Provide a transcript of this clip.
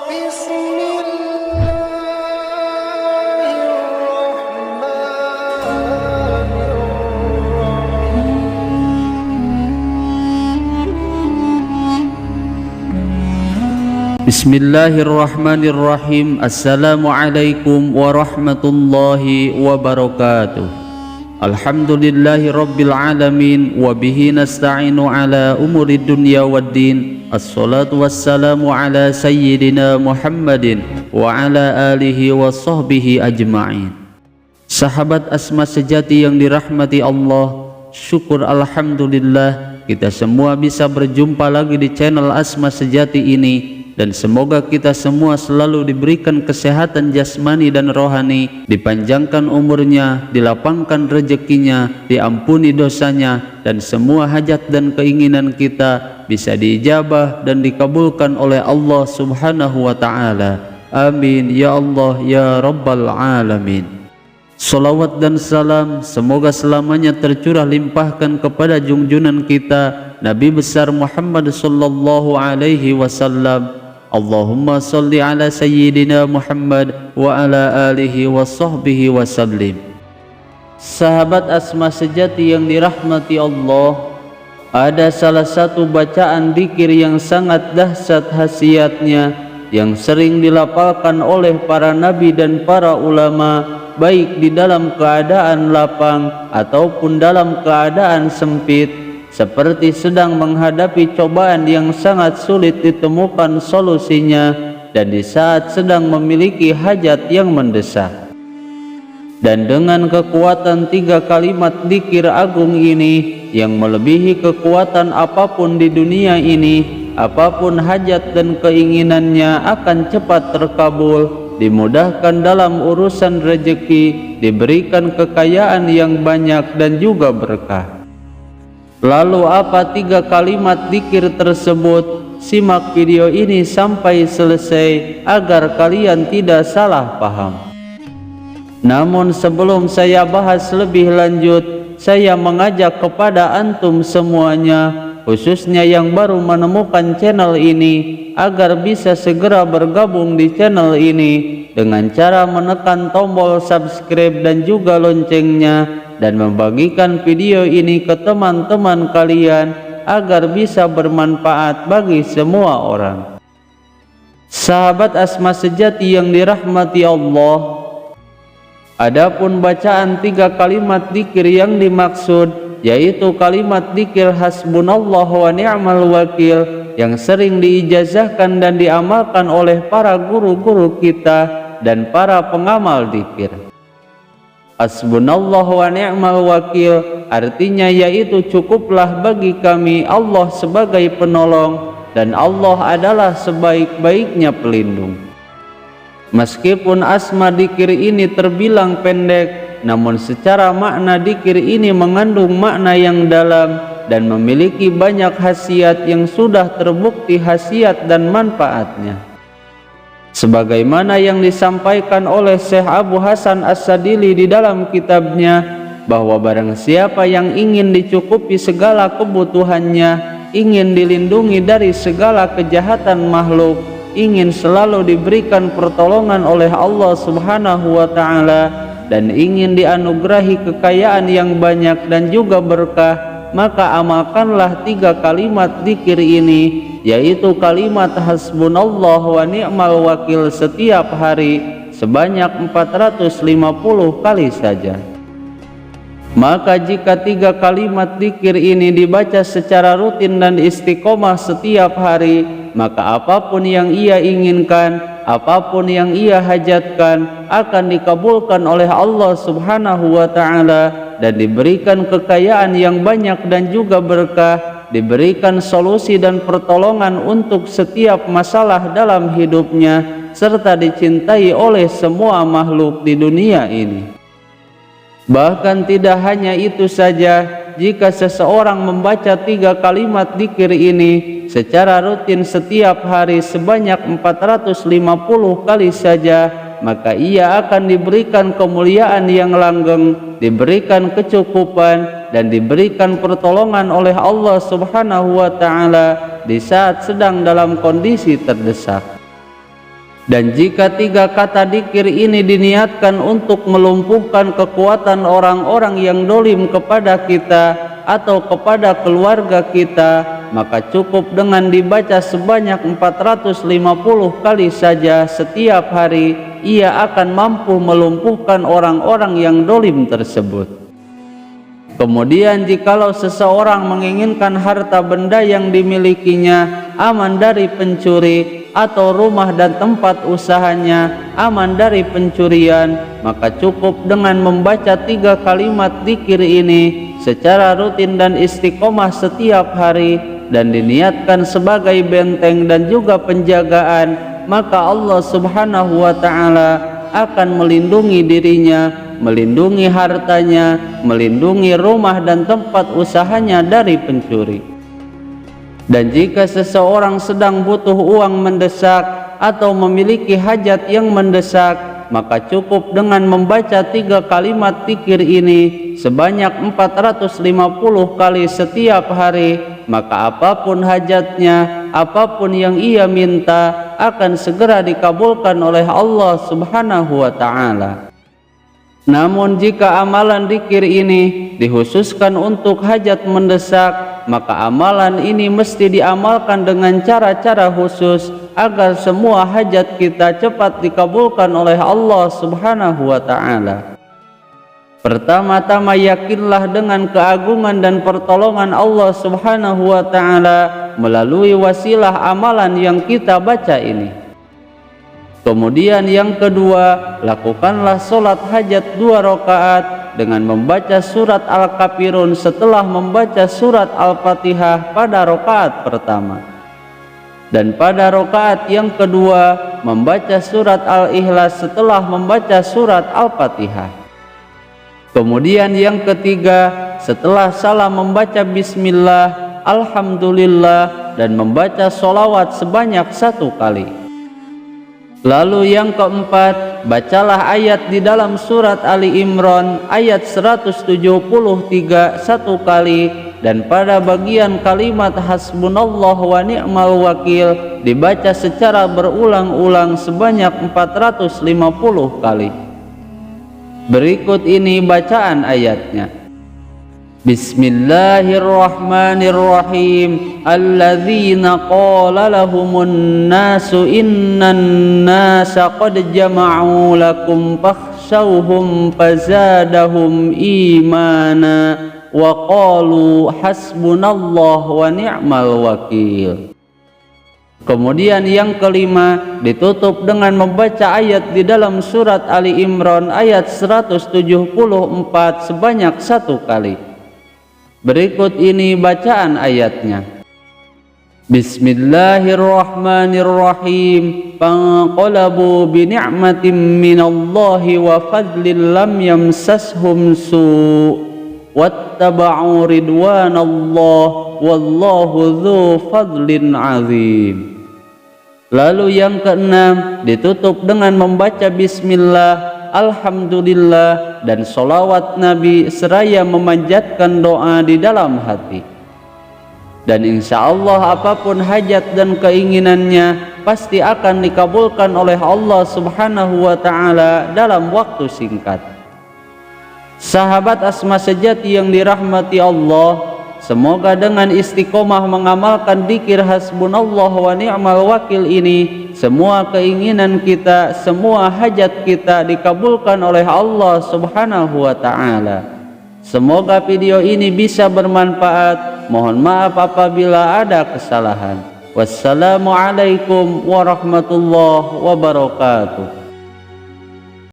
Bismillahirrahmanirrahim. Assalamualaikum warahmatullahi wabarakatuh. Alhamdulillahi rabbil alamin. Wabihi nasta'inu ala umuri dunya waddin. Assalatu wassalamu ala sayyidina Muhammadin wa ala alihi wa sahbihi ajma'in. Sahabat Asma sejati yang dirahmati Allah, syukur alhamdulillah kita semua bisa berjumpa lagi di channel Asma Sejati ini. Dan semoga kita semua selalu diberikan kesehatan jasmani dan rohani, dipanjangkan umurnya, dilapangkan rezekinya, diampuni dosanya, dan semua hajat dan keinginan kita bisa diijabah dan dikabulkan oleh Allah Subhanahu wa Ta'ala. Amin ya Allah ya Rabbal Alamin. Salawat dan salam semoga selamanya tercurah limpahkan kepada junjunan kita Nabi besar Muhammad sallallahu alaihi wasallam. Allahumma salli ala sayyidina Muhammad wa ala alihi wa sahbihi wa sallim. Sahabat Asma sejati yang dirahmati Allah, ada salah satu bacaan dzikir yang sangat dahsyat khasiatnya, yang sering dilafalkan oleh para nabi dan para ulama, baik di dalam keadaan lapang ataupun dalam keadaan sempit, seperti sedang menghadapi cobaan yang sangat sulit ditemukan solusinya, dan di saat sedang memiliki hajat yang mendesak. Dan dengan kekuatan 3 kalimat dzikir agung ini yang melebihi kekuatan apapun di dunia ini, apapun hajat dan keinginannya akan cepat terkabul, dimudahkan dalam urusan rezeki, diberikan kekayaan yang banyak dan juga berkah. Lalu apa 3 kalimat dzikir tersebut? Simak video ini sampai selesai agar kalian tidak salah paham. Namun sebelum saya bahas lebih lanjut, saya mengajak kepada antum semuanya, khususnya yang baru menemukan channel ini, agar bisa segera bergabung di channel ini dengan cara menekan tombol subscribe dan juga loncengnya, dan membagikan video ini ke teman-teman kalian agar bisa bermanfaat bagi semua orang. Sahabat Asma sejati yang dirahmati Allah, adapun bacaan 3 kalimat dzikir yang dimaksud yaitu kalimat dzikir hasbunallah wa ni'mal wakil, yang sering diijazahkan dan diamalkan oleh para guru-guru kita dan para pengamal dzikir. Hasbunallahu wa ni'mal wakil artinya yaitu cukuplah bagi kami Allah sebagai penolong, dan Allah adalah sebaik-baiknya pelindung. Meskipun asma dzikir ini terbilang pendek, namun secara makna dzikir ini mengandung makna yang dalam dan memiliki banyak khasiat yang sudah terbukti khasiat dan manfaatnya. Sebagaimana yang disampaikan oleh Syekh Abu Hasan As-Sadili di dalam kitabnya, bahwa barang siapa yang ingin dicukupi segala kebutuhannya, ingin dilindungi dari segala kejahatan makhluk, ingin selalu diberikan pertolongan oleh Allah Subhanahu wa Ta'ala, dan ingin dianugerahi kekayaan yang banyak dan juga berkah, maka amalkanlah 3 kalimat dzikir ini, yaitu kalimat hasbunallah wa ni'mal wakil setiap hari sebanyak 450 kali saja. Maka jika 3 kalimat dzikir ini dibaca secara rutin dan istiqomah setiap hari, maka apapun yang ia inginkan, apapun yang ia hajatkan akan dikabulkan oleh Allah Subhanahu wa Ta'ala, dan diberikan kekayaan yang banyak dan juga berkah, diberikan solusi dan pertolongan untuk setiap masalah dalam hidupnya, serta dicintai oleh semua makhluk di dunia ini. Bahkan tidak hanya itu saja, jika seseorang membaca 3 kalimat dzikir ini secara rutin setiap hari sebanyak 450 kali saja, maka ia akan diberikan kemuliaan yang langgeng, diberikan kecukupan, dan diberikan pertolongan oleh Allah Subhanahu wa Ta'ala di saat sedang dalam kondisi terdesak. Dan jika 3 kata dzikir ini diniatkan untuk melumpuhkan kekuatan orang-orang yang dolim kepada kita atau kepada keluarga kita, maka cukup dengan dibaca sebanyak 450 kali saja setiap hari, ia akan mampu melumpuhkan orang-orang yang dolim tersebut. Kemudian jikalau seseorang menginginkan harta benda yang dimilikinya aman dari pencuri, atau rumah dan tempat usahanya aman dari pencurian, maka cukup dengan membaca 3 kalimat dzikir ini secara rutin dan istiqomah setiap hari dan diniatkan sebagai benteng dan juga penjagaan, maka Allah Subhanahu wa ta'ala akan melindungi dirinya, melindungi hartanya, melindungi rumah dan tempat usahanya dari pencuri. Dan jika seseorang sedang butuh uang mendesak atau memiliki hajat yang mendesak, maka cukup dengan membaca 3 kalimat dzikir ini sebanyak 450 kali setiap hari, maka apapun hajatnya, apapun yang ia minta akan segera dikabulkan oleh Allah Subhanahu wa ta'ala. Namun jika amalan dzikir ini dikhususkan untuk hajat mendesak, maka amalan ini mesti diamalkan dengan cara-cara khusus agar semua hajat kita cepat dikabulkan oleh Allah Subhanahu wa ta'ala. Pertama-tama yakinlah dengan keagungan dan pertolongan Allah Subhanahu wa ta'ala melalui wasilah amalan yang kita baca ini. Kemudian yang kedua, lakukanlah sholat hajat 2 rakaat dengan membaca surat Al-Kafirun setelah membaca surat Al-Fatihah pada rakaat pertama. Dan pada rakaat yang kedua, membaca surat Al-Ikhlas setelah membaca surat Al-Fatihah. Kemudian yang ketiga, setelah salam membaca Bismillah, Alhamdulillah, dan membaca sholawat sebanyak 1 kali. Lalu yang keempat, bacalah ayat di dalam surat Ali Imran ayat 173 1 kali, dan pada bagian kalimat hasbunallah wa ni'mal wakil dibaca secara berulang-ulang sebanyak 450 kali. Berikut ini bacaan ayatnya. Bismillahirrahmanirrahim. Alladzina qala lahumun nasu innan nasa qad jama'u lakum fakhshawhum fazadahum imana wa qalu hasbunallah wa ni'mal wakil. Kemudian yang kelima, ditutup dengan membaca ayat di dalam surat Ali Imran ayat 174 sebanyak 1 kali. Berikut ini bacaan ayatnya. Bismillahirrahmanirrahim. Fanqalabu bi ni'matin minallahi wa fadlin lam yamsashum su' wattaba'u ridwanallah wallahu dzu fadlin azim. Lalu yang keenam, ditutup dengan membaca bismillah, alhamdulillah, dan sholawat Nabi seraya memanjatkan doa di dalam hati. Dan insya Allah apapun hajat dan keinginannya pasti akan dikabulkan oleh Allah Subhanahu wa ta'ala dalam waktu singkat. Sahabat Asma sejati yang dirahmati Allah, semoga dengan istiqomah mengamalkan dzikir hasbunallah wa ni'mal wakil ini, semua keinginan kita, semua hajat kita dikabulkan oleh Allah Subhanahu wa ta'ala. Semoga video ini bisa bermanfaat. Mohon maaf apabila ada kesalahan. Wassalamualaikum warahmatullahi wabarakatuh.